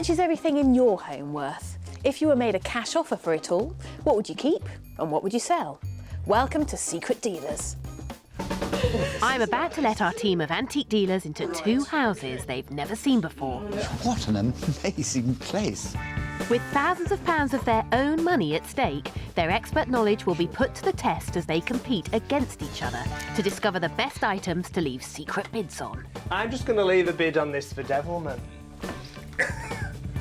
much is everything in your home worth? If you were made a cash offer for it all, what would you keep and what would you sell? Welcome to Secret Dealers. I'm about to let our team of antique dealers into two houses they've never seen before. What an amazing place. With thousands of pounds of their own money at stake, their expert knowledge will be put to the test as they compete against each other to discover the best items to leave secret bids on. I'm just going to leave a bid on this for Devilman.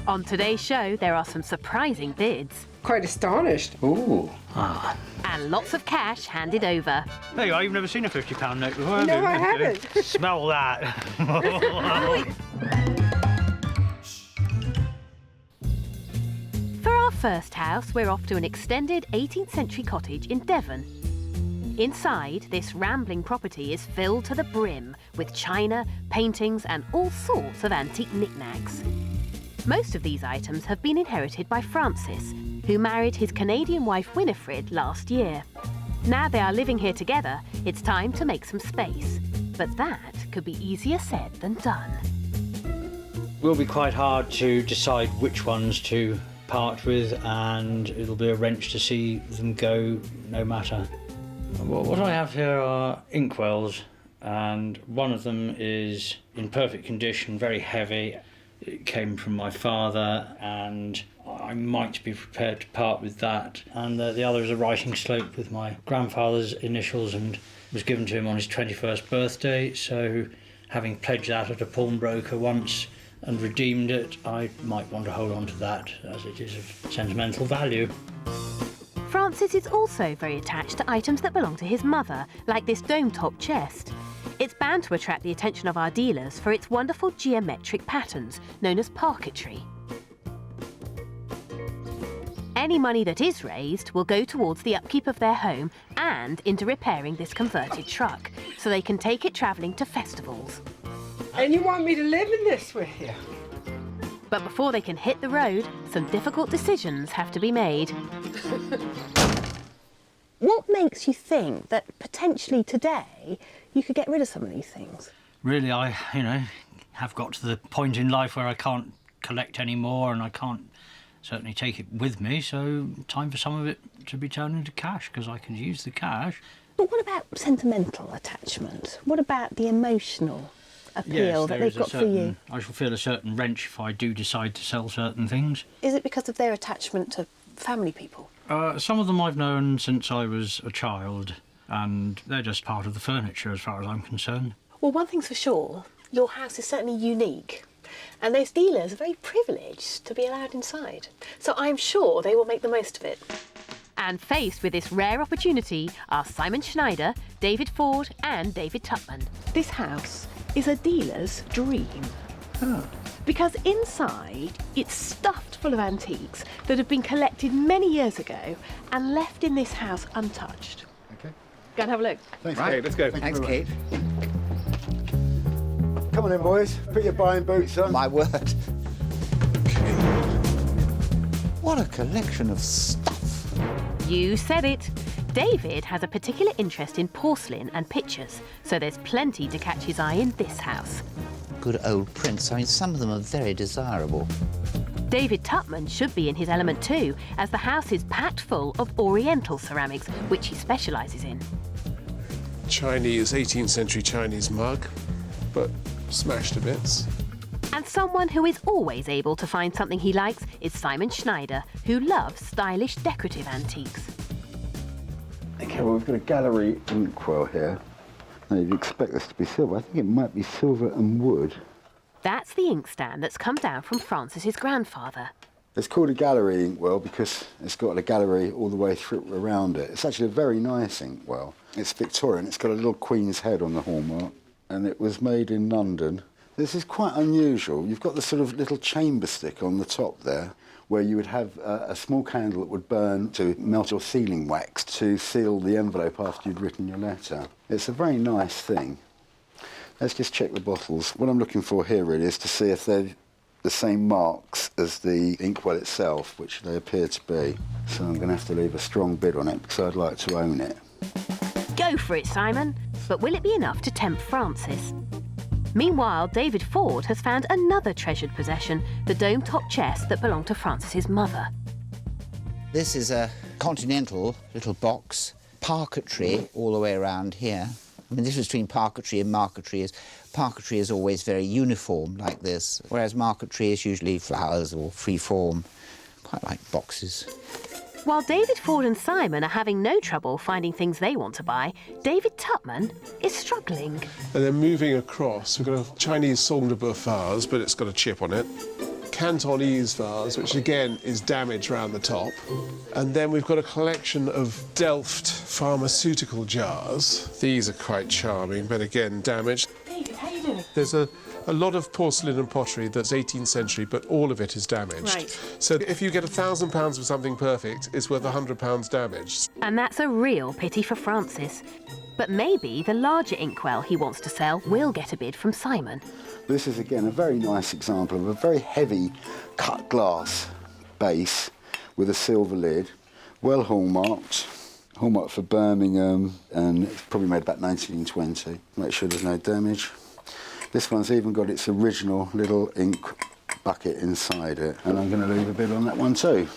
On today's show, there are some surprising bids. Quite astonished. Ooh. And lots of cash handed over. There you are, you've never seen a £50 note before, have No, you? I haven't. Smell that. For our first house, we're off to an extended 18th century cottage in Devon. Inside, this rambling property is filled to the brim with china, paintings and all sorts of antique knickknacks. Most of these items have been inherited by Francis, who married his Canadian wife Winifred last year. Now they are living here together, it's time to make some space. But that could be easier said than done. Will be quite hard to decide which ones to part with, and it'll be a wrench to see them go no matter. Well, what I have here are inkwells, and one of them is in perfect condition, very heavy. It came from my father, and I might be prepared to part with that. And the other is a writing slope with my grandfather's initials and was given to him on his 21st birthday. So having pledged that at a pawnbroker once and redeemed it, I might want to hold on to that as it is of sentimental value. Francis is also very attached to items that belong to his mother, like this dome-top chest. It's bound to attract the attention of our dealers for its wonderful geometric patterns, known as parquetry. Any money that is raised will go towards the upkeep of their home and into repairing this converted truck, so they can take it travelling to festivals. And you want me to live in this with you? But before they can hit the road, some difficult decisions have to be made. What makes you think that potentially today you could get rid of some of these things? Really, I have got to the point in life where I can't collect anymore and I can't certainly take it with me, so time for some of it to be turned into cash, because I can use the cash. But what about sentimental attachment? What about the emotional appeal that they've got for you? I shall feel a certain wrench if I do decide to sell certain things. Is it because of their attachment to family people? Some of them I've known since I was a child, and they're just part of the furniture as far as I'm concerned. Well, one thing's for sure, your house is certainly unique. And those dealers are very privileged to be allowed inside. So I'm sure they will make the most of it. And faced with this rare opportunity are Simon Schneider, David Ford and David Tupman. This house is a dealer's dream. Because inside, it's stuffed full of antiques that have been collected many years ago and left in this house untouched. Okay. Go and have a look. Thanks, Right. Kate. Let's go. Thanks, Kate. Come on then, boys. Put your buying boots on. My word. Okay. What a collection of stuff. You said it. David has a particular interest in porcelain and pictures, so there's plenty to catch his eye in this house. Good old prints. I mean, some of them are very desirable. David Tupman should be in his element too, as the house is packed full of Oriental ceramics, which he specialises in. Chinese, 18th century Chinese mug, but smashed to bits. And someone who is always able to find something he likes is Simon Schneider, who loves stylish decorative antiques. Okay, well, we've got a gallery inkwell here. Now, you'd expect this to be silver. I think it might be silver and wood. That's the inkstand that's come down from Francis's grandfather. It's called a gallery inkwell because it's got a gallery all the way through around it. It's actually a very nice inkwell. It's Victorian. It's got a little queen's head on the hallmark, and it was made in London. This is quite unusual. You've got the sort of little chamber stick on the top there, where you would have a small candle that would burn to melt your sealing wax to seal the envelope after you'd written your letter. It's a very nice thing. Let's just check the bottles. What I'm looking for here really is to see if they're the same marks as the inkwell itself, which they appear to be. So I'm going to have to leave a strong bid on it because I'd like to own it. Go for it, Simon. But will it be enough to tempt Francis? Meanwhile, David Ford has found another treasured possession, the dome-top chest that belonged to Francis's mother. This is a continental little box, parquetry all the way around here. I mean, the difference between parquetry and marquetry is always very uniform like this, whereas marquetry is usually flowers or free form. Quite like boxes. While David Ford and Simon are having no trouble finding things they want to buy, David Tupman is struggling. And then moving across, we've got a Chinese Songbird vase, but it's got a chip on it. Cantonese vase, which again is damaged around the top. And then we've got a collection of Delft pharmaceutical jars. These are quite charming, but again damaged. David, how you doing? There's a lot of porcelain and pottery that's 18th century, but all of it is damaged. Right. So if you get £1,000 for something perfect, it's worth £100 damaged. And that's a real pity for Francis. But maybe the larger inkwell he wants to sell will get a bid from Simon. This is, again, a very nice example of a very heavy cut glass base with a silver lid, well hallmarked for Birmingham, and it's probably made about 1920. Make sure there's no damage. This one's even got its original little ink bucket inside it, and I'm going to leave a bid on that one too.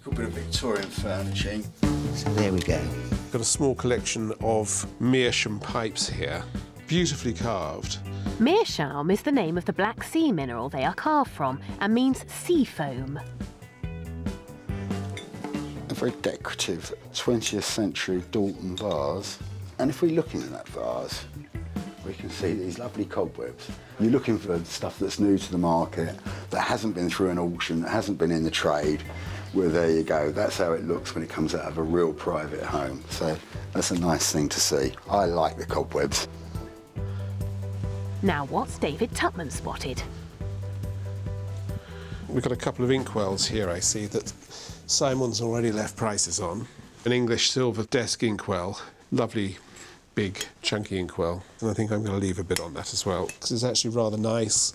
A bit of Victorian furniture. So there we go. Got a small collection of meerschaum pipes here, beautifully carved. Meerschaum is the name of the Black Sea mineral they are carved from and means sea foam. A very decorative 20th century Dalton vase. And if we're looking at that vase, we can see these lovely cobwebs. You're looking for stuff that's new to the market, that hasn't been through an auction, that hasn't been in the trade. Well, there you go. That's how it looks when it comes out of a real private home. So that's a nice thing to see. I like the cobwebs. Now what's David Tupman spotted? We've got a couple of inkwells here, I see, that Simon's already left prices on. An English silver desk inkwell, lovely big chunky inkwell, and I think I'm going to leave a bit on that as well, because it's actually rather nice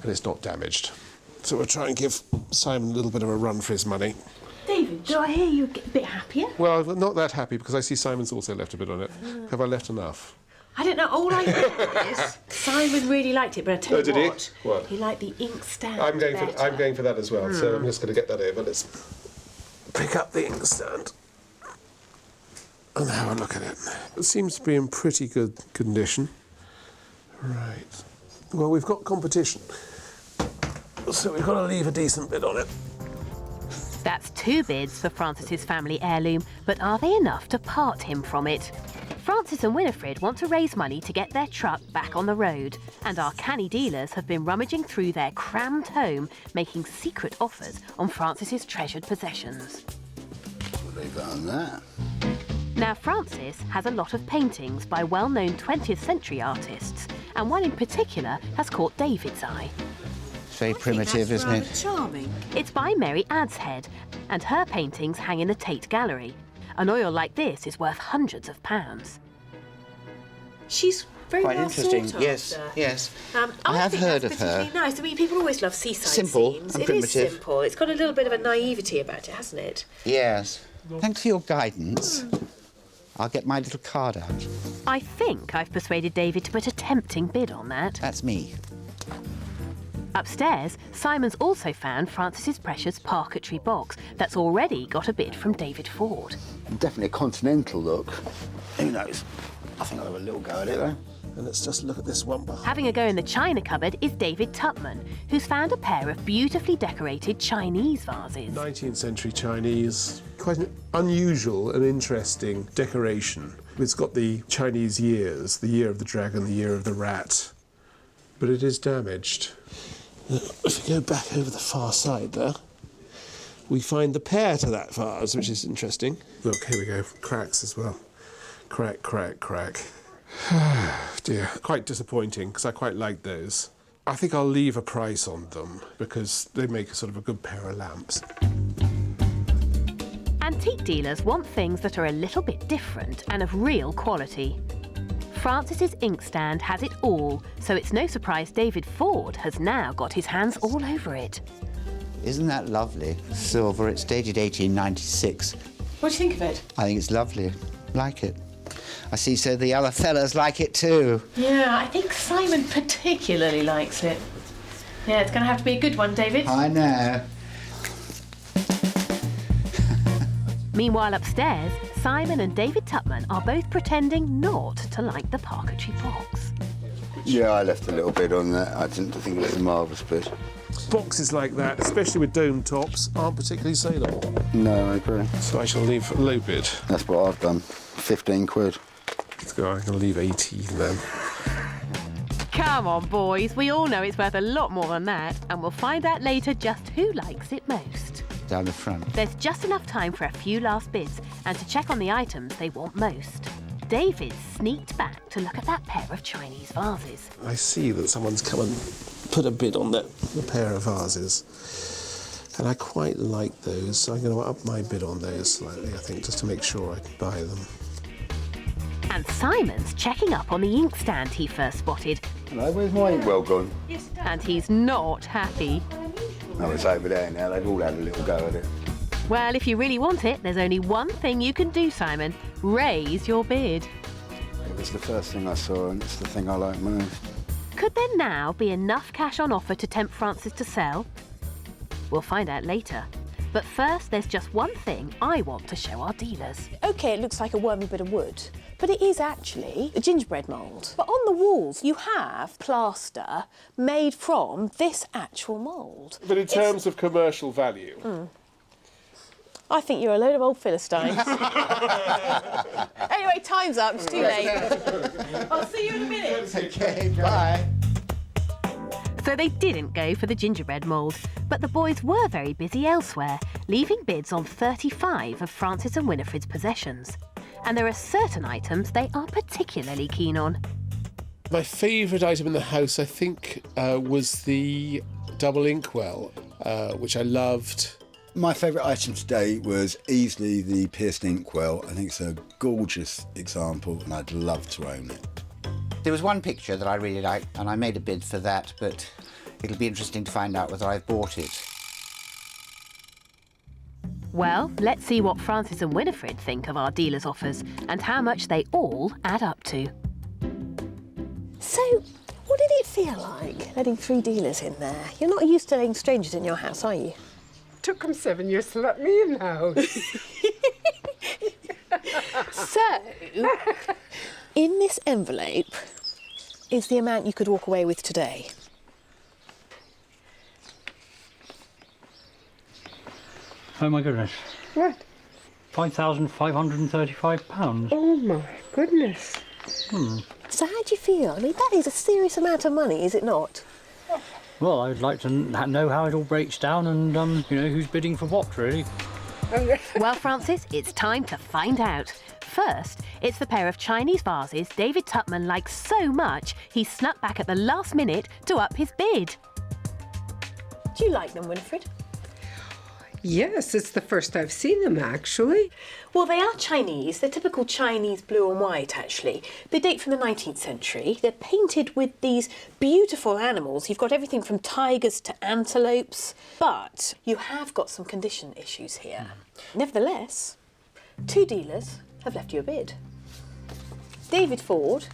and it's not damaged. So we'll try and give Simon a little bit of a run for his money. David, do I hear you get a bit happier? Well, not that happy, because I see Simon's also left a bit on it. Have I left enough? I don't know, all I know is Simon really liked it, but I tell you did he? what, What? he liked the inkstand I'm going better. for that as well, so I'm just going to get that over. Let's pick up the inkstand and have a look at it. It seems to be in pretty good condition. Right. Well, we've got competition, so we've got to leave a decent bit on it. That's 2 bids for Francis's family heirloom, but are they enough to part him from it? Francis and Winifred want to raise money to get their truck back on the road, and our canny dealers have been rummaging through their crammed home, making secret offers on Francis's treasured possessions. We'll leave that on that. Now, Francis has a lot of paintings by well-known 20th century artists, and one in particular has caught David's eye. It's very primitive, isn't it? Charming. It's by Mary Adshead, and her paintings hang in the Tate Gallery. An oil like this is worth hundreds of pounds. She's very Quite well interesting. sought Yes, after. yes. I have think heard that's of her. particularly nice. I mean, people always love seaside Simple scenes. and It is primitive. simple. It's got a little bit of a naivety about it, hasn't it? Yes. Thanks for your guidance. I'll get my little card out. I think I've persuaded David to put a tempting bid on that. That's me. Upstairs, Simon's also found Francis's precious parquetry box that's already got a bid from David Ford. Definitely a continental look. Who knows? I think I'll have a little go at it though. And let's just look at this one behind. Having a go in the china cupboard is David Tupman, who's found a pair of beautifully decorated Chinese vases. 19th century Chinese, quite an unusual and interesting decoration. It's got the Chinese years, the year of the dragon, the year of the rat, but it is damaged. If we go back over the far side there, we find the pair to that vase, which is interesting. Look, here we go, cracks as well. Crack, crack, crack. Dear, quite disappointing, because I quite like those. I think I'll leave a price on them, because they make a sort of a good pair of lamps. Antique dealers want things that are a little bit different and of real quality. Francis's inkstand has it all, so it's no surprise David Ford has now got his hands all over it. Isn't that lovely? Silver, it's dated 1896. What do you think of it? I think it's lovely. Like it. I see, so the other fellas like it too. Yeah, I think Simon particularly likes it. Yeah, it's going to have to be a good one, David. I know. Meanwhile, upstairs, Simon and David Tupman are both pretending not to like the parquetry box. Yeah, I left a little bid on that. I didn't think it was a marvellous bid. Boxes like that, especially with dome tops, aren't particularly saleable. No, I agree. So I shall leave a low bid. That's what I've done. 15 quid. So I can leave 18 then. Come on, boys. We all know it's worth a lot more than that, and we'll find out later just who likes it most. Down the front. There's just enough time for a few last bids and to check on the items they want most. David sneaked back to look at that pair of Chinese vases. I see that someone's come and put a bid on the pair of vases. And I quite like those, so I'm going to up my bid on those slightly, I think, just to make sure I can buy them. And Simon's checking up on the inkstand he first spotted. Hello, where's my inkwell gone? And he's not happy. Oh, it's over there now. They've all had a little go at it. Well, if you really want it, there's only one thing you can do, Simon. Raise your bid. It was the first thing I saw, and it's the thing I like most. Could there now be enough cash on offer to tempt Francis to sell? We'll find out later. But first, there's just one thing I want to show our dealers. OK, it looks like a wormy bit of wood, but it is actually a gingerbread mould. But on the walls, you have plaster made from this actual mould. But in terms of commercial value... I think you're a load of old Philistines. Anyway, time's up. It's too late. I'll see you in a minute. OK, bye. So they didn't go for the gingerbread mould, but the boys were very busy elsewhere, leaving bids on 35 of Francis and Winifred's possessions. And there are certain items they are particularly keen on. My favourite item in the house, I think, was the double inkwell, which I loved. My favourite item today was easily the pierced inkwell. I think it's a gorgeous example, and I'd love to own it. There was one picture that I really liked, and I made a bid for that, but it'll be interesting to find out whether I've bought it. Well, let's see what Francis and Winifred think of our dealers' offers and how much they all add up to. So, what did it feel like letting 3 dealers in there? You're not used to letting strangers in your house, are you? Took them 7 years to let me in the house. So, in this envelope is the amount you could walk away with today. Oh my goodness. What? £5,535. Oh my goodness. So how do you feel? I mean, that is a serious amount of money, is it not? Well, I'd like to know how it all breaks down and, you know, who's bidding for what, really. Well, Francis, it's time to find out. First, it's the pair of Chinese vases David Tupman likes so much he snuck back at the last minute to up his bid. Do you like them, Winifred? Yes, it's the first I've seen them, actually. Well, they are Chinese. They're typical Chinese blue and white, actually. They date from the 19th century. They're painted with these beautiful animals. You've got everything from tigers to antelopes. But you have got some condition issues here. Nevertheless, 2 dealers have left you a bid. David Ford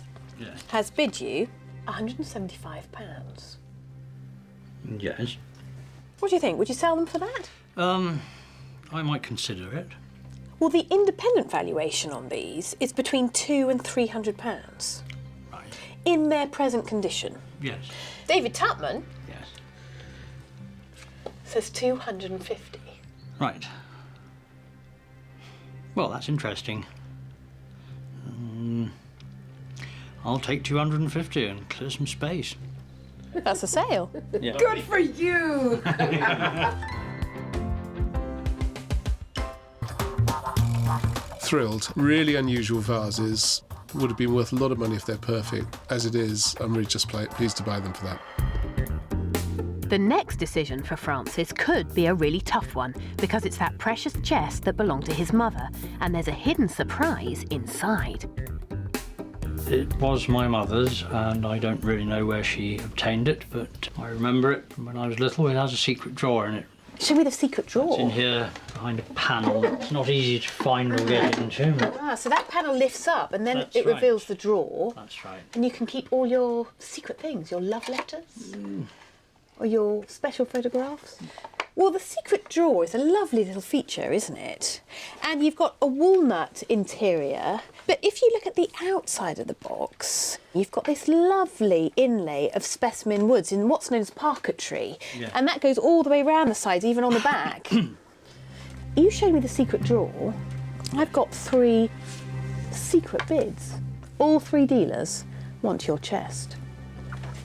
has bid you £175. Yes. What do you think? Would you sell them for that? I might consider it. Well, the independent valuation on these is between £200 and £300 Right. in their present condition. Yes. David Tupman Yes. says 250. Right. Well, that's interesting. I'll take 250 and clear some space. That's a sale. Yeah. Good for you! Thrilled. Really unusual vases. Would have been worth a lot of money if they're perfect. As it is, I'm really just pleased to buy them for that. The next decision for Francis could be a really tough one because it's that precious chest that belonged to his mother and there's a hidden surprise inside. It was my mother's, and I don't really know where she obtained it, but I remember it from when I was little. It has a secret drawer in it. Show me the secret drawer. It's in here behind a panel. It's not easy to find or get into. Ah, so that panel lifts up and then That's it right. reveals the drawer. That's right. And you can keep all your secret things, your love letters or your special photographs. Well, the secret drawer is a lovely little feature, isn't it? And you've got a walnut interior, but if you look at the outside of the box, you've got this lovely inlay of specimen woods in what's known as parquetry. Yeah. And that goes all the way around the sides, even on the back. You showed me the secret drawer. I've got 3 secret bids. All 3 dealers want your chest.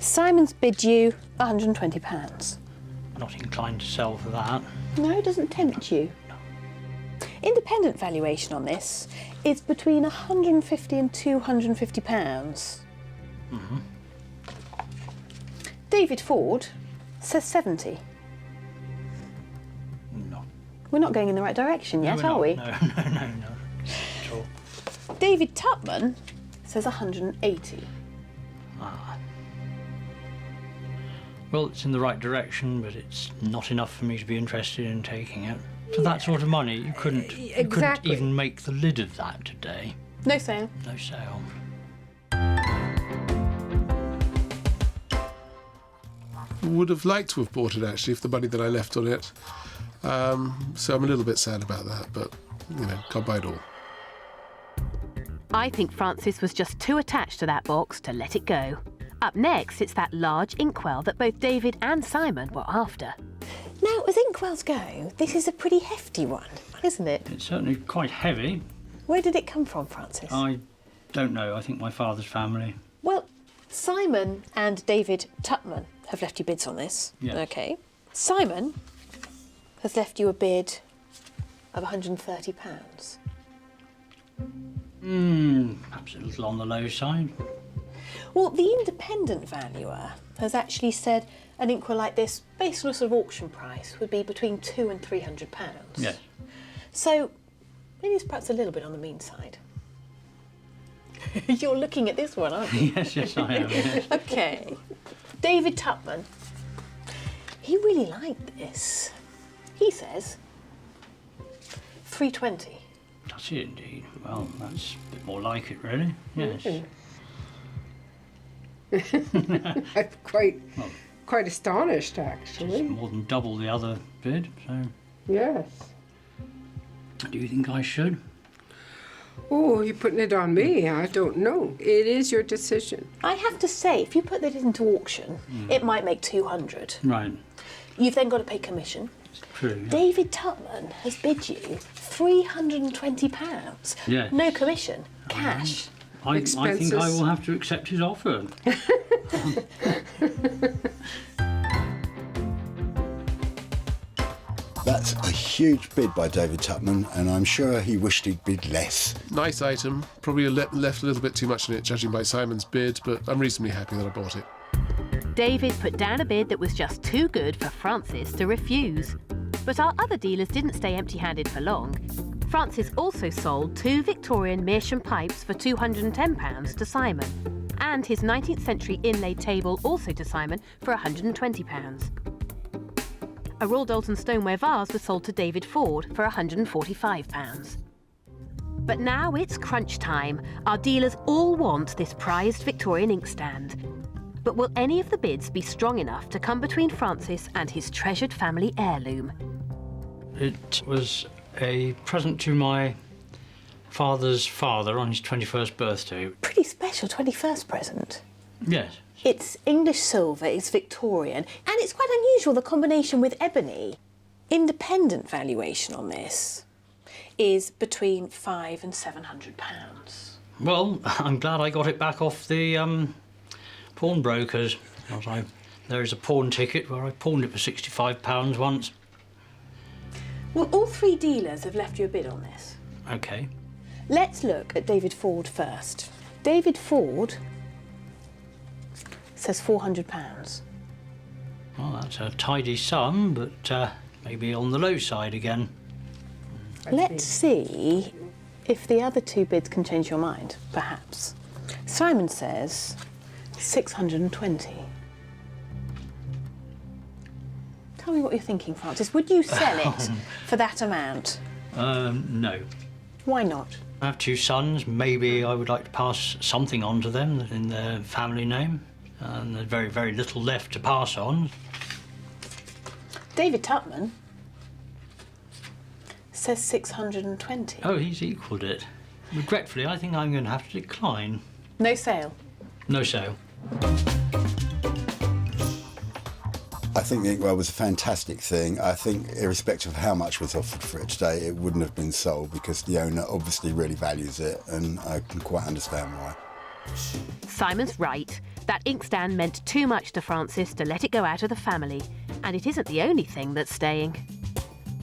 Simon's bid you £120. Not inclined to sell for that. No, it doesn't tempt you. Independent valuation on this is between £150 and £250. David Ford says 70. No. We're not going in the right direction yet, No, are we're we? not. No. At all. David Tupman says 180. Well, it's in the right direction, but it's not enough for me to be interested in taking it. For that sort of money, you couldn't Exactly. even make the lid of that today. No sale. No sale. Would have liked to have bought it actually, for the money that I left on it. So I'm a little bit sad about that, but you know, can't buy it all. I think Francis was just too attached to that box to let it go. Up next, it's that large inkwell that both David and Simon were after. Now, as inkwells go, this is a pretty hefty one, isn't it? It's certainly quite heavy. Where did it come from, Francis? I don't know. I think my father's family. Well, Simon and David Tupman have left you bids on this. Yes. OK. Simon has left you a bid of £130. Perhaps a little on the low side. Well, the independent valuer has actually said an inkwell like this, based on a sort of auction price, would be between £200 and £300. Yes. So it is perhaps a little bit on the mean side. You're looking at this one, aren't you? Yes, I am. Yes. OK. David Tupman, he really liked this. He says £320. Does he indeed? Well, that's a bit more like it, really. Yes. I'm quite astonished, It's actually. more than double the other bid, so Yes. do you think I should? Oh, you're putting it on me. I don't know. It is your decision. I have to say, if you put that into auction, it might make £200. Right. You've then got to pay commission. True. Yeah. David Tupman has bid you £320. Yes. No commission, cash. I think I Expenses. will have to accept his offer. That's a huge bid by David Tupman, and I'm sure he wished he'd bid less. Nice item, probably left a little bit too much in it, judging by Simon's bid, but I'm reasonably happy that I bought it. David put down a bid that was just too good for Francis to refuse. But our other dealers didn't stay empty-handed for long. Francis also sold 2 Victorian meerschaum pipes for £210 to Simon, and his 19th century inlaid table also to Simon for £120. A Royal Dalton stoneware vase was sold to David Ford for £145. But now it's crunch time. Our dealers all want this prized Victorian inkstand. But will any of the bids be strong enough to come between Francis and his treasured family heirloom? It was a present to my father's father on his 21st birthday. Pretty special 21st present. Yes. It's English silver, it's Victorian, and it's quite unusual, the combination with ebony. Independent valuation on this is between £500 and £700. Well, I'm glad I got it back off the pawnbrokers. There is a pawn ticket where I pawned it for £65 once. Well, all 3 dealers have left you a bid on this. OK. Let's look at David Ford first. David Ford says £400. Well, that's a tidy sum, but maybe on the low side again. Let's see if the other 2 bids can change your mind, perhaps. Simon says £620. Tell me what you're thinking, Francis. Would you sell it for that amount? No. Why not? I have 2 sons. Maybe I would like to pass something on to them in their family name. And there's very, very little left to pass on. David Tupman says 620. Oh, he's equalled it. Regretfully, I think I'm going to have to decline. No sale? No sale. I think the inkwell was a fantastic thing. I think, irrespective of how much was offered for it today, it wouldn't have been sold because the owner obviously really values it, and I can quite understand why. Simon's right. That inkstand meant too much to Francis to let it go out of the family, and it isn't the only thing that's staying.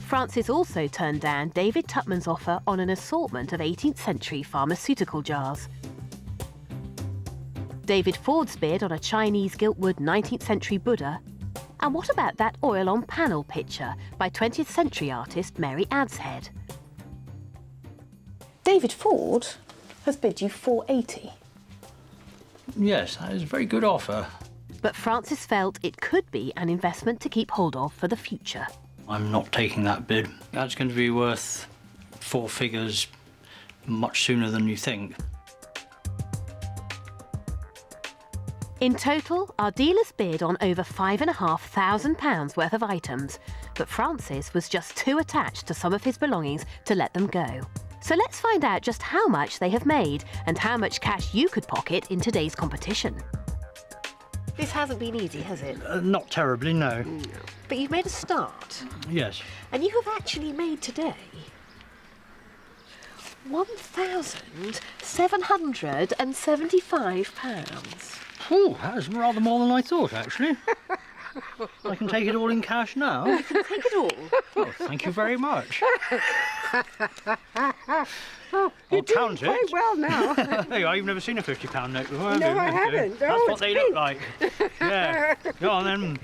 Francis also turned down David Tupman's offer on an assortment of 18th century pharmaceutical jars. David Ford's bid on a Chinese giltwood 19th century Buddha. And what about that oil-on-panel picture by 20th century artist Mary Adshead? David Ford has bid you 480. Yes, that is a very good offer. But Francis felt it could be an investment to keep hold of for the future. I'm not taking that bid. That's going to be worth 4 figures much sooner than you think. In total, our dealers bid on over £5,500 worth of items, but Francis was just too attached to some of his belongings to let them go. So let's find out just how much they have made and how much cash you could pocket in today's competition. This hasn't been easy, has it? Not terribly, no. But you've made a start. Yes. And you have actually made today £1,775. Ooh, that is rather more than I thought, actually. I can take it all in cash now. You can take it all. Oh, thank you very much. I'll count it. Quite well now. There you are, you've never seen a £50 note before, have you? No, I haven't. That's Oh, what it's they pink. look like. Yeah. Go on then.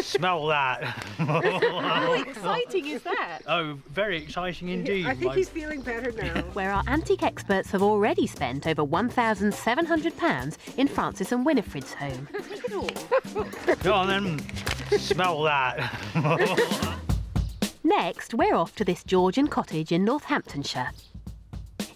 Smell that. How exciting is that? Oh, very exciting indeed. I think he's feeling better now. Where our antique experts have already spent over £1,700 in Francis and Winifred's home. Take it all. Go on then. Smell that. Next, we're off to this Georgian cottage in Northamptonshire.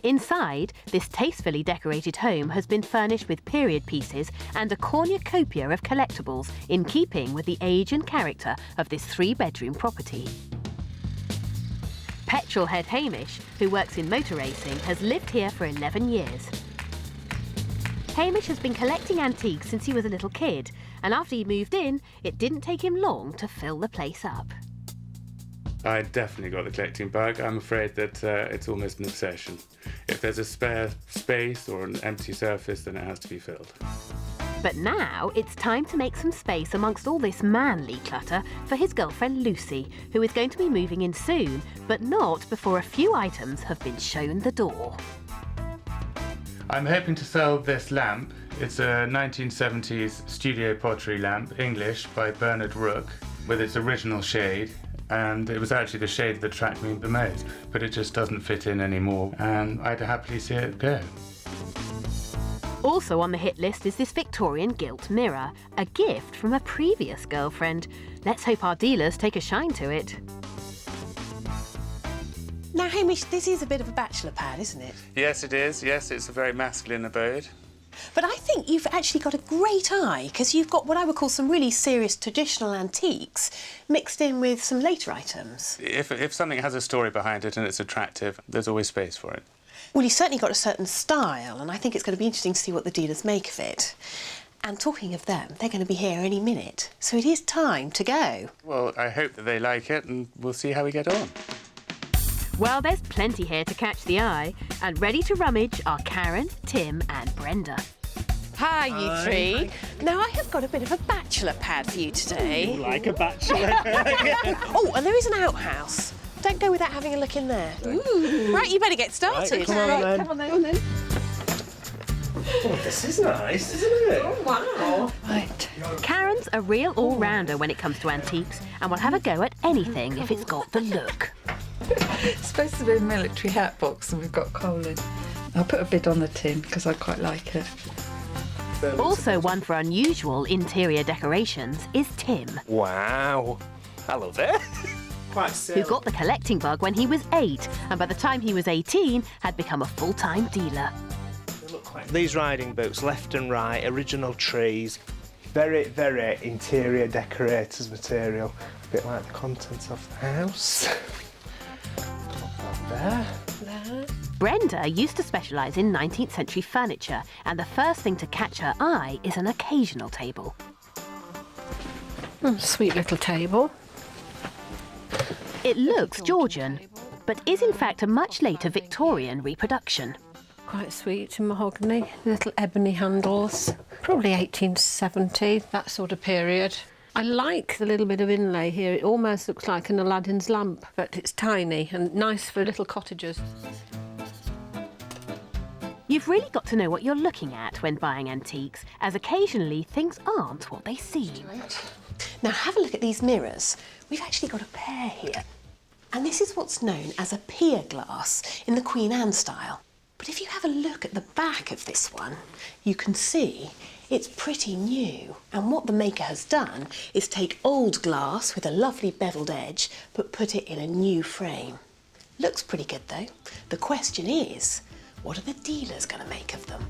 Inside, this tastefully decorated home has been furnished with period pieces and a cornucopia of collectibles in keeping with the age and character of this 3-bedroom property. Petrolhead Hamish, who works in motor racing, has lived here for 11 years. Hamish has been collecting antiques since he was a little kid, and after he moved in, it didn't take him long to fill the place up. I definitely got the collecting bug. I'm afraid that it's almost an obsession. If there's a spare space or an empty surface, then it has to be filled. But now it's time to make some space amongst all this manly clutter for his girlfriend Lucy, who is going to be moving in soon, but not before a few items have been shown the door. I'm hoping to sell this lamp. It's a 1970s studio pottery lamp, English, by Bernard Rooke, with its original shade. And it was actually the shade that attracted me the most, but it just doesn't fit in anymore, and I'd happily see it go. Also on the hit list is this Victorian gilt mirror, a gift from a previous girlfriend. Let's hope our dealers take a shine to it. Now, Hamish, this is a bit of a bachelor pad, isn't it? Yes, it is. Yes, it's a very masculine abode. But I think you've actually got a great eye, because you've got what I would call some really serious traditional antiques mixed in with some later items. If something has a story behind it and it's attractive, there's always space for it. Well, you've certainly got a certain style, and I think it's going to be interesting to see what the dealers make of it. And talking of them, they're going to be here any minute, so it is time to go. Well, I hope that they like it, and we'll see how we get on. Well, there's plenty here to catch the eye, and ready to rummage are Karen, Tim and Brenda. Hi, you three. Now, I have got a bit of a bachelor pad for you today. Like a bachelor. Oh, and there is an outhouse. Don't go without having a look in there. Ooh. Right, you better get started. Right, come on then. Come on then. Oh, this is nice, isn't it? Oh, wow. Right. Karen's a real all-rounder when it comes to antiques and will have a go at anything if it's got the look. It's supposed to be a military hat box and we've got coal in. I'll put a bid on the tin because I quite like it. Also one for unusual interior decorations is Tim. Wow. I love it. Quite Who silly. got the collecting bug when he was 8 and by the time he was 18 had become a full-time dealer. These riding boots, left and right, original trees. Very, very interior decorators material. A bit like the contents of the house. There. Brenda used to specialise in 19th century furniture, and the first thing to catch her eye is an occasional table. Sweet little table. It looks Georgian, but is in fact a much later Victorian reproduction. Quite sweet in mahogany, little ebony handles. Probably 1870, that sort of period. I like the little bit of inlay here. It almost looks like an Aladdin's lamp, but it's tiny and nice for little cottagers. You've really got to know what you're looking at when buying antiques, as occasionally things aren't what they seem. Now have a look at these mirrors. We've actually got a pair here. And this is what's known as a pier glass in the Queen Anne style. But if you have a look at the back of this one, you can see it's pretty new. And what the maker has done is take old glass with a lovely beveled edge, but put it in a new frame. Looks pretty good though. The question is, what are the dealers going to make of them?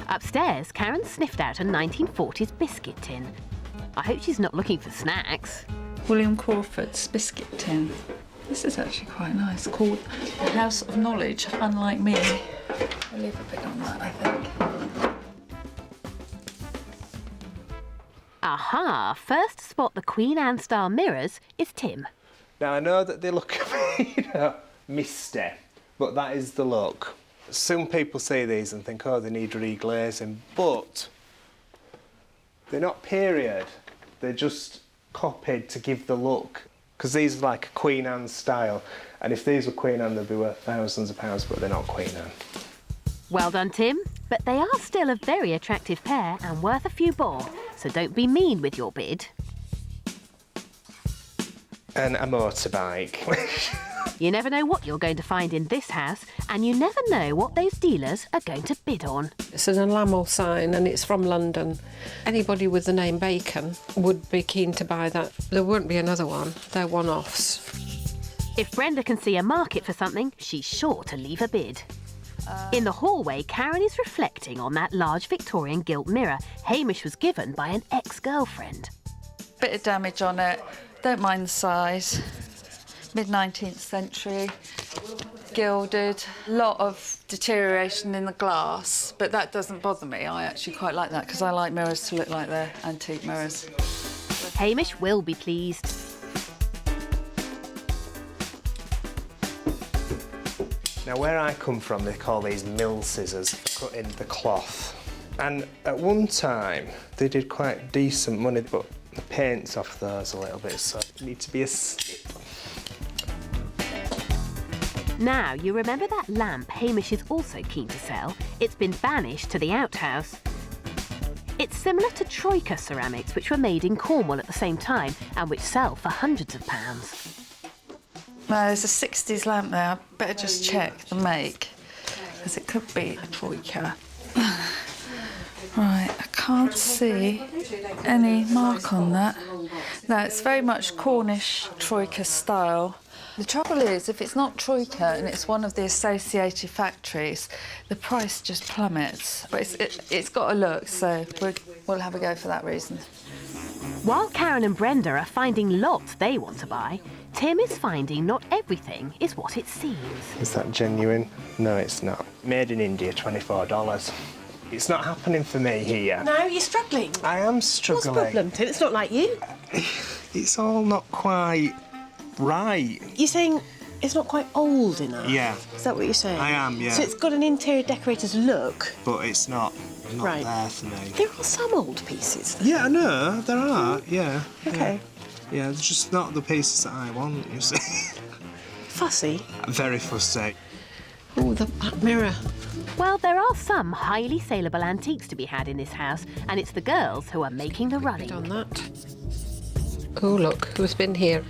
Upstairs, Karen sniffed out a 1940s biscuit tin. I hope she's not looking for snacks. William Crawford's biscuit tin. This is actually quite nice, called the House of Knowledge, unlike me. I'll leave a bit on that, I think. Aha! First to spot the Queen Anne style mirrors is Tim. Now, I know that they look a bit, misty, but that is the look. Some people see these and think, oh, they need reglazing, but they're not period. They're just copied to give the look. Because these are like a Queen Anne style, and if these were Queen Anne, they'd be worth thousands of pounds, but they're not Queen Anne. Well done, Tim. But they are still a very attractive pair and worth a few bob, so don't be mean with your bid. And a motorbike. You never know what you're going to find in this house, and you never know what those dealers are going to bid on. It's an enamel sign and it's from London. Anybody with the name Bacon would be keen to buy that. There won't be another one. They're one-offs. If Brenda can see a market for something, she's sure to leave a bid. In the hallway, Karen is reflecting on that large Victorian gilt mirror Hamish was given by an ex-girlfriend. Bit of damage on it. Don't mind the size. Mid-19th century, gilded. A lot of deterioration in the glass, but that doesn't bother me. I actually quite like that because I like mirrors to look like they're antique mirrors. Hamish will be pleased. Now, where I come from, they call these mill scissors for cutting the cloth. And at one time, they did quite decent money, but the paint's off those a little bit, so it needs to be a snip. Now, you remember that lamp Hamish is also keen to sell? It's been banished to the outhouse. It's similar to Troika ceramics, which were made in Cornwall at the same time and which sell for hundreds of pounds. Now, there's a 60s lamp there. I better just check the make, because it could be a Troika. Right, I can't see any mark on that. No, it's very much Cornish Troika style. The trouble is, if it's not Troika and it's one of the associated factories, the price just plummets. But it's got a look, so we'll have a go for that reason. While Karen and Brenda are finding lots they want to buy, Tim is finding not everything is what it seems. Is that genuine? No, it's not. Made in India, $24. It's not happening for me here. No, you're struggling. I am struggling. What's the problem, Tim? It's not like you. It's all not quite right. You're saying it's not quite old enough? Yeah. Is that what you're saying? I am, yeah. So it's got an interior decorator's look? But it's not Right. there for me. There are some old pieces. Yeah, I know, there are, yeah. Okay. Yeah, it's just not the pieces that I want, you see. Fussy? Very fussy. Oh, that mirror. Well, there are some highly saleable antiques to be had in this house, and it's the girls who are making the running. On that. Oh, look, who's been here?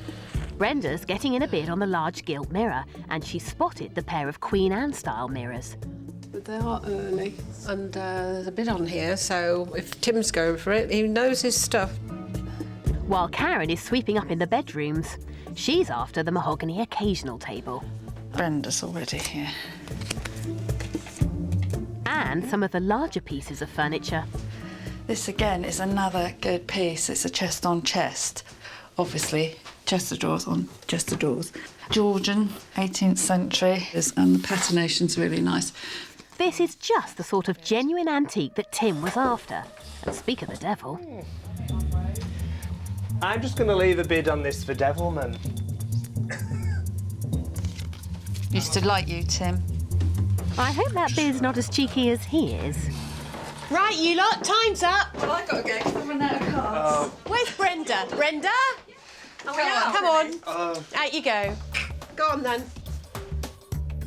Brenda's getting in a bid on the large gilt mirror, and she spotted the pair of Queen Anne-style mirrors. But they are early, and there's a bid on here, so if Tim's going for it, he knows his stuff. while Karen is sweeping up in the bedrooms. She's after the mahogany occasional table. Brenda's already here. And some of the larger pieces of furniture. This again is another good piece. It's a chest on chest. Obviously, chest of drawers on chest of drawers. Georgian, 18th century, and the patination's really nice. This is just the sort of genuine antique that Tim was after. And speak of the devil. I'm just going to leave a bid on this for Devilman. Used to like you, Tim. I hope that bid's not as cheeky as he is. Right, you lot, time's up. Well, I got to go 'cause I'm running out of cards. Where's Brenda? Brenda? Come on. Out you go. Go on then.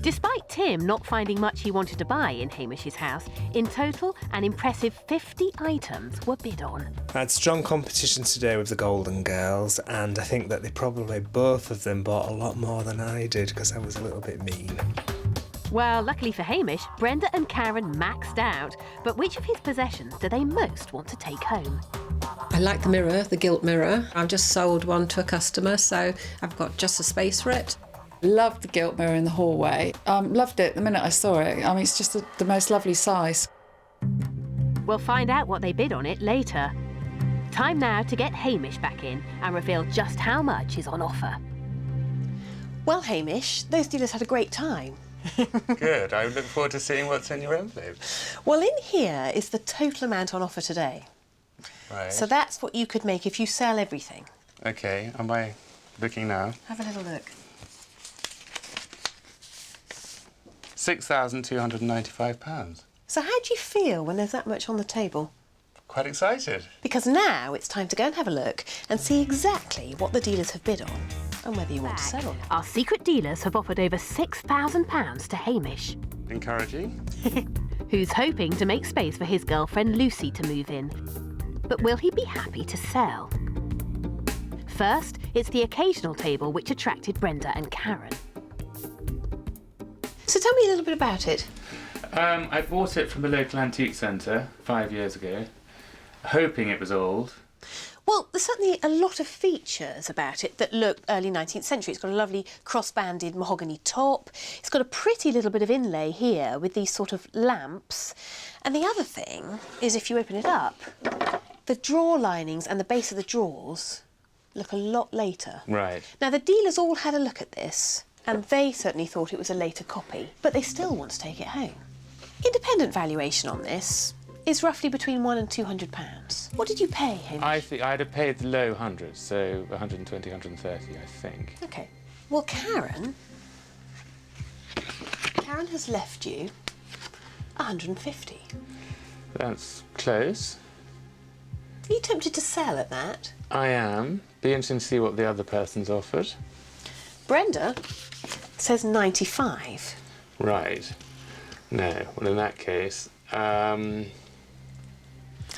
Despite Tim not finding much he wanted to buy in Hamish's house, in total, an impressive 50 items were bid on. I had strong competition today with the Golden Girls, and I think that they probably, both of them, bought a lot more than I did because I was a little bit mean. Well, luckily for Hamish, Brenda and Karen maxed out. But which of his possessions do they most want to take home? I like the mirror, the gilt mirror. I've just sold one to a customer, so I've got just a space for it. Loved the gilt mirror in the hallway. Loved it the minute I saw it. I mean, it's just the most lovely size. We'll find out what they bid on it later. Time now to get Hamish back in and reveal just how much is on offer. Well, Hamish, those dealers had a great time. Good. I look forward to seeing what's in your envelope. Well, in here is the total amount on offer today. Right. So that's what you could make if you sell everything. OK, am I looking now? Have a little look. £6,295. So how do you feel when there's that much on the table? Quite excited. Because now it's time to go and have a look and see exactly what the dealers have bid on and whether you want to sell or not. Our secret dealers have offered over £6,000 to Hamish, Encouraging. who's hoping to make space for his girlfriend Lucy to move in. But will he be happy to sell? First, it's the occasional table which attracted Brenda and Karen. So tell me a little bit about it. I bought it from a local antique centre 5 years ago, hoping it was old. Well, there's certainly a lot of features about it that look early 19th century. It's got a lovely cross-banded mahogany top. It's got a pretty little bit of inlay here with these sort of lamps. And the other thing is if you open it up, the drawer linings and the base of the drawers look a lot later. Right. Now, the dealers all had a look at this and they certainly thought it was a later copy, but they still want to take it home. Independent valuation on this is roughly between £100 and £200. What did you pay, Hamish? I think I'd have paid the low hundreds, so 120, 130, I think. OK. Well, Karen has left you 150. That's close. Are you tempted to sell at that? I am. Be interesting to see what the other person's offered. Brenda says 95. Right. No. Well, in that case, £150.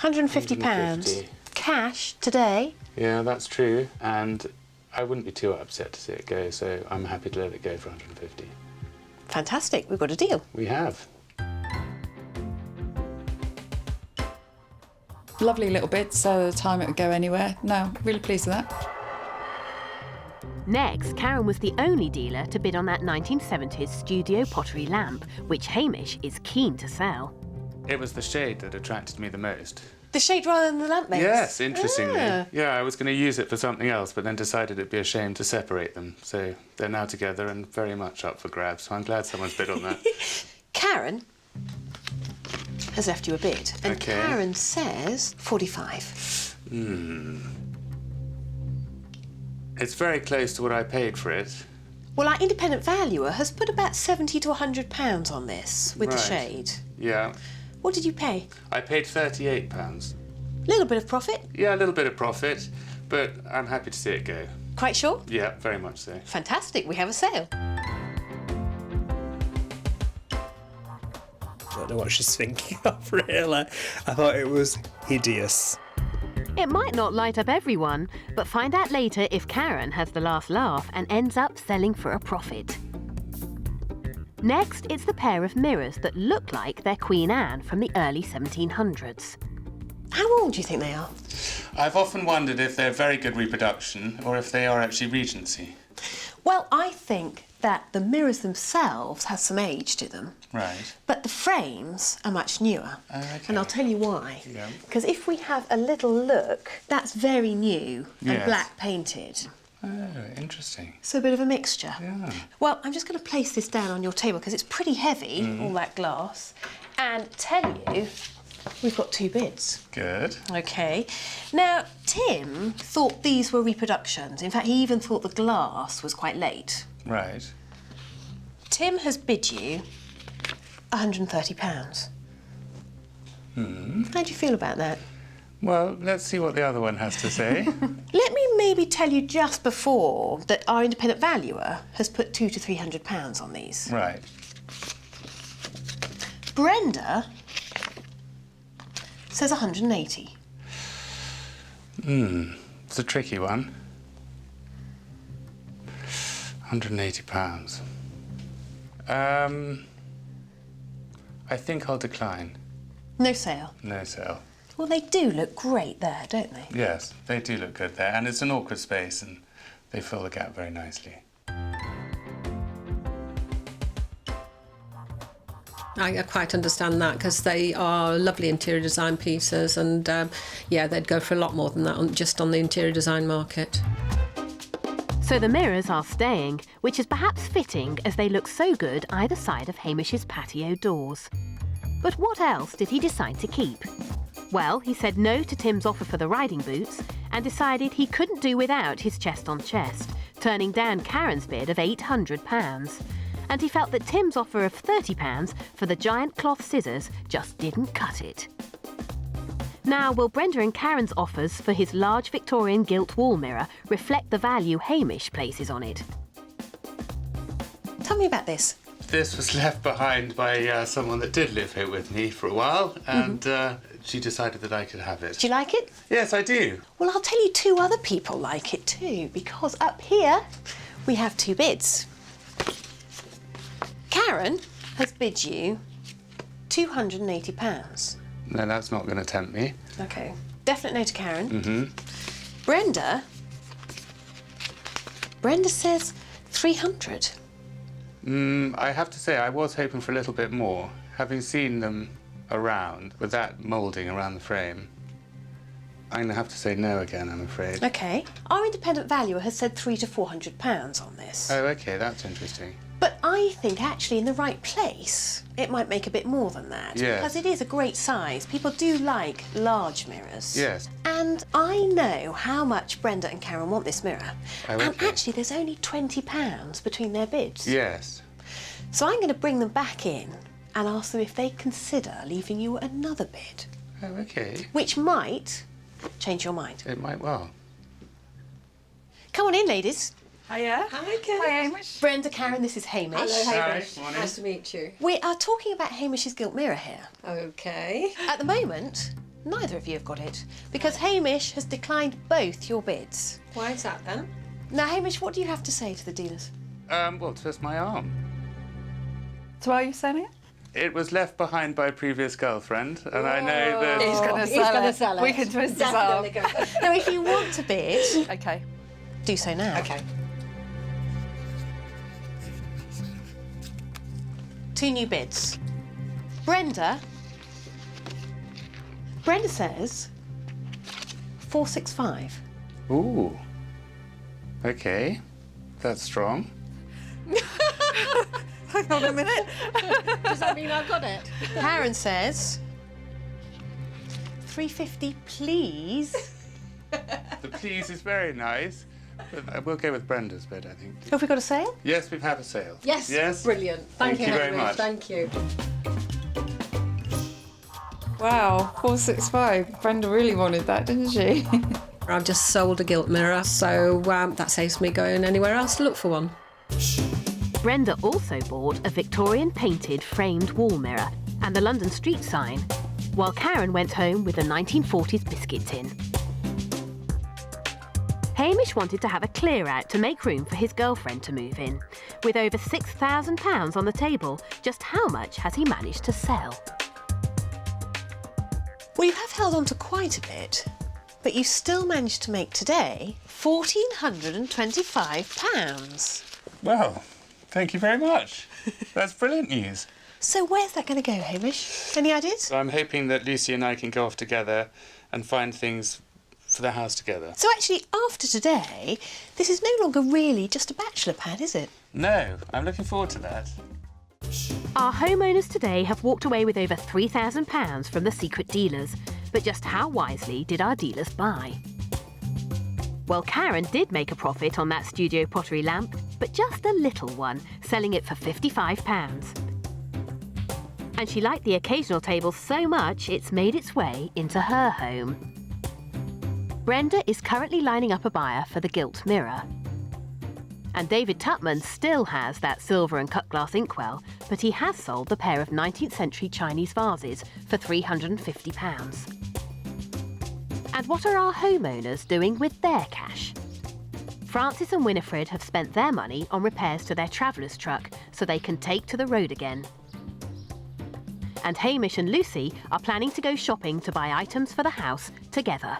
150. Cash today. Yeah, that's true. And I wouldn't be too upset to see it go, so I'm happy to let it go for 150. Fantastic. We've got a deal. We have. Lovely little bit, so the time it would go anywhere. No, really pleased with that. Next, Karen was the only dealer to bid on that 1970s studio pottery lamp, which Hamish is keen to sell. It was the shade that attracted me the most. The shade rather than the lamp base? Yes, interestingly. Ah. Yeah, I was going to use it for something else, but then decided it'd be a shame to separate them. So they're now together and very much up for grabs. So I'm glad someone's bid on that. Karen has left you a bid, and Okay. Karen says 45. It's very close to what I paid for it. Well, our independent valuer has put about £70 to £100 on this with the Right. shade. Yeah. What did you pay? I paid £38. Little bit of profit. Yeah, a little bit of profit, but I'm happy to see it go. Quite sure? Yeah, very much so. Fantastic, we have a sale. I don't know what she's thinking of, really. I thought it was hideous. It might not light up everyone, but find out later if Karen has the last laugh and ends up selling for a profit. Next, it's the pair of mirrors that look like they're Queen Anne from the early 1700s. How old do you think they are? I've often wondered if they're very good reproduction or if they are actually Regency. Well, I think that the mirrors themselves have some age to them. Right. But the frames are much newer. Okay. And I'll tell you why. Yeah. Because if we have a little look, that's very new and Yes. black painted. Oh, interesting. So a bit of a mixture. Yeah. Well, I'm just going to place this down on your table because it's pretty heavy, all that glass, and tell you we've got 2 bids. Good. OK. Now, Tim thought these were reproductions. In fact, he even thought the glass was quite late. Right. Tim has bid you £130. How do you feel about that? Well, let's see what the other one has to say. Let me maybe tell you just before that our independent valuer has put £200 to £300 on these. Right. Brenda says 180. It's a tricky one. £180. I think I'll decline. No sale. No sale. Well, they do look great there, don't they? Yes, they do look good there, and it's an awkward space, and they fill the gap very nicely. I quite understand that because they are lovely interior design pieces, and yeah, they'd go for a lot more than that just on the interior design market. So the mirrors are staying, which is perhaps fitting as they look so good either side of Hamish's patio doors. But what else did he decide to keep? Well, he said no to Tim's offer for the riding boots and decided he couldn't do without his chest-on-chest, turning down Karen's bid of £800. And he felt that Tim's offer of £30 for the giant cloth scissors just didn't cut it. Now, will Brenda and Karen's offers for his large Victorian gilt wall mirror reflect the value Hamish places on it? Tell me about this. This was left behind by someone that did live here with me for a while, and she decided that I could have it. Do you like it? Yes, I do. Well, I'll tell you 2 other people like it too, because up here we have 2 bids. Karen has bid you £280. No, that's not going to tempt me. OK. Definite no to Karen. Mm-hmm. Brenda says 300. I have to say, I was hoping for a little bit more. Having seen them around, with that moulding around the frame, I'm going to have to say no again, I'm afraid. OK. Our independent valuer has said £300 to £400 on this. Oh, OK, that's interesting. But I think actually in the right place, it might make a bit more than that. Yes. Because it is a great size. People do like large mirrors. Yes. And I know how much Brenda and Karen want this mirror. Oh, and okay. actually there's only £20 between their bids. Yes. So I'm going to bring them back in and ask them if they consider leaving you another bid. Oh, OK. Which might change your mind. It might well. Come on in, ladies. Hiya. Hi, Kate. Hi, Hamish. Brenda, Karen, this is Hamish. Hello, Hamish. Hi, morning. Nice to meet you. We are talking about Hamish's gilt mirror here. OK. At the moment, neither of you have got it, because Hamish has declined both your bids. Why is that then? Now, Hamish, what do you have to say to the dealers? Well, twist my arm. So why are you selling it? It was left behind by a previous girlfriend, and I know that... He's going to He's sell gonna it. sell it. We can twist his arm. Definitely go. Now, if you want to bid, OK. do so now. OK. 2 new bids. Brenda says 465. Ooh. OK. That's strong. Hang on a minute. Does that mean I've got it? Karen says 350, please. The please is very nice, but we'll go with Brenda's bid, I think. Have we got a sale? Yes, we've had a sale. Yes. Yes. Brilliant. Thank you very Hamish. much. Thank you. Wow, 465. Brenda really wanted that, didn't she? I've just sold a gilt mirror, so that saves me going anywhere else to look for one. Brenda also bought a Victorian painted framed wall mirror and the London street sign, while Karen went home with a 1940s biscuit tin. Hamish wanted to have a clear out to make room for his girlfriend to move in. With over £6,000 on the table, just how much has he managed to sell? Well, you have held on to quite a bit, but you still managed to make today £1,425. Well, thank you very much. That's brilliant news. So where's that going to go, Hamish? Any ideas? So I'm hoping that Lucy and I can go off together and find things for the house together. So actually, after today, this is no longer really just a bachelor pad, is it? No, I'm looking forward to that. Our homeowners today have walked away with over £3,000 from the secret dealers. But just how wisely did our dealers buy? Well, Karen did make a profit on that studio pottery lamp, but just a little one, selling it for £55. And she liked the occasional table so much it's made its way into her home. Brenda is currently lining up a buyer for the gilt mirror. And David Tutman still has that silver and cut glass inkwell, but he has sold the pair of 19th century Chinese vases for £350. And what are our homeowners doing with their cash? Francis and Winifred have spent their money on repairs to their traveller's truck so they can take to the road again. And Hamish and Lucy are planning to go shopping to buy items for the house together.